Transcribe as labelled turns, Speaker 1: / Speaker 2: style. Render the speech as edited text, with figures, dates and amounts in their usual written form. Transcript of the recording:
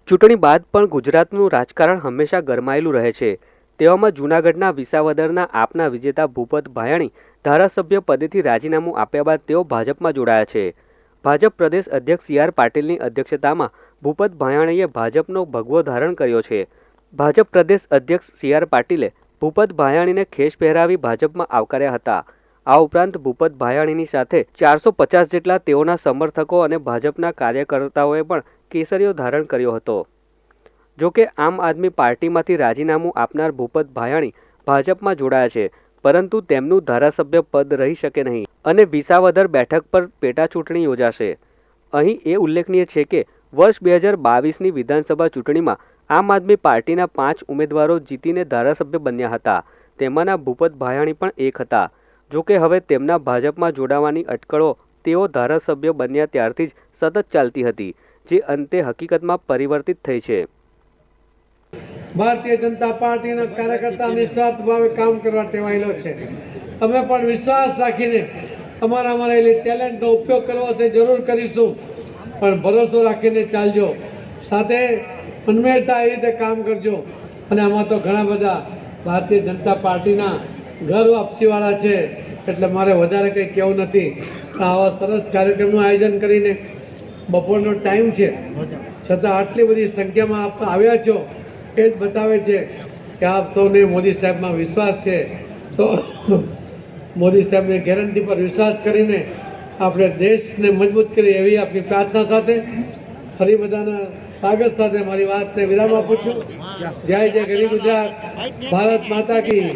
Speaker 1: ચૂંટણી બાદ પણ ગુજરાતનું રાજકારણ હંમેશા ગરમાયેલું રહે છે। તેવામાં જૂનાગઢના વિસાવદરના આપના વિજેતા ભૂપત ભાયાણી ધારાસભ્ય પદેથી રાજીનામું આપ્યા બાદ તેઓ ભાજપમાં જોડાયા છે। ભાજપ પ્રદેશ અધ્યક્ષ સી આર પાટીલની અધ્યક્ષતામાં ભૂપત ભાયાણીએ ભાજપનો ભગવો ધારણ કર્યો છે। ભાજપ પ્રદેશ અધ્યક્ષ સી આર પાટીલે ભૂપત ભાયાણીને ખેસ પહેરાવી ભાજપમાં આવકાર્યા હતા। આ ઉપરાંત ભૂપત ભાયાણીની સાથે 450 જેટલા તેઓના સમર્થકો અને ભાજપના કાર્યકર્તાઓએ પણ કેસરીઓ ધારણ કર્યો હતો। જો કે આમ આદમી પાર્ટીમાંથી રાજીનામું આપનાર ભૂપત ભાયાણી ભાજપમાં જોડાયા છે, પરંતુ તેમનું ધારાસભ્ય પદ રહી શકે નહીં અને વિસાવદર બેઠક પર પેટા ચૂંટણી યોજાશે। અહીં એ ઉલ્લેખનીય છે કે વર્ષ 2022ની વિધાનસભા ચૂંટણીમાં આમ આદમી પાર્ટીના 5 ઉમેદવારો જીતીને ધારાસભ્ય બન્યા હતા। તેમાંના ભૂપત ભાયાણી પણ એક હતા। જો કે હવે તેમના ભાજપમાં જોડાવાની અટકળો તેઓ ધારાસભ્ય બન્યા ત્યારથી જ સતત ચાલતી હતી, જે અંતે હકીકતમાં પરિવર્તિત થઈ છે।
Speaker 2: ભારતીય જનતા પાર્ટીના કાર્યકર્તા નિસ્વાર્થ ભાવે કામ કરવા ટેવાયેલો છે। અમે પણ વિશ્વાસ રાખીને અમારામાં રહેલી ટેલેન્ટનો ઉપયોગ કરવો છે, જરૂર કરીશું, પણ ભરોસો રાખીને ચાલજો, સાથે ઉન્મેષતા એ રીતે કામ કરજો। અને આમાં તો ઘણા બધા ભારતીય જનતા પાર્ટીના ઘર વાપસીવાળા છે, એટલે મારે વધારે કંઈ કહેવું નથી। આવા સરસ કાર્યક્રમનું આયોજન કરીને બપોરનો ટાઈમ છે, છતાં આટલી બધી સંખ્યામાં આપ આવ્યા છો, એ જ બતાવે છે કે આપ સૌને મોદી સાહેબમાં વિશ્વાસ છે। તો મોદી સાહેબની ગેરંટી પર વિશ્વાસ કરીને આપણે દેશને મજબૂત કરીએ એવી આપની પ્રાર્થના સાથે ફરી બધાના સ્વાગત સાથે મારી વાતને વિરામ આપું છું। જય જય ગરીબ ગુજરાત, ભારત માતા કી।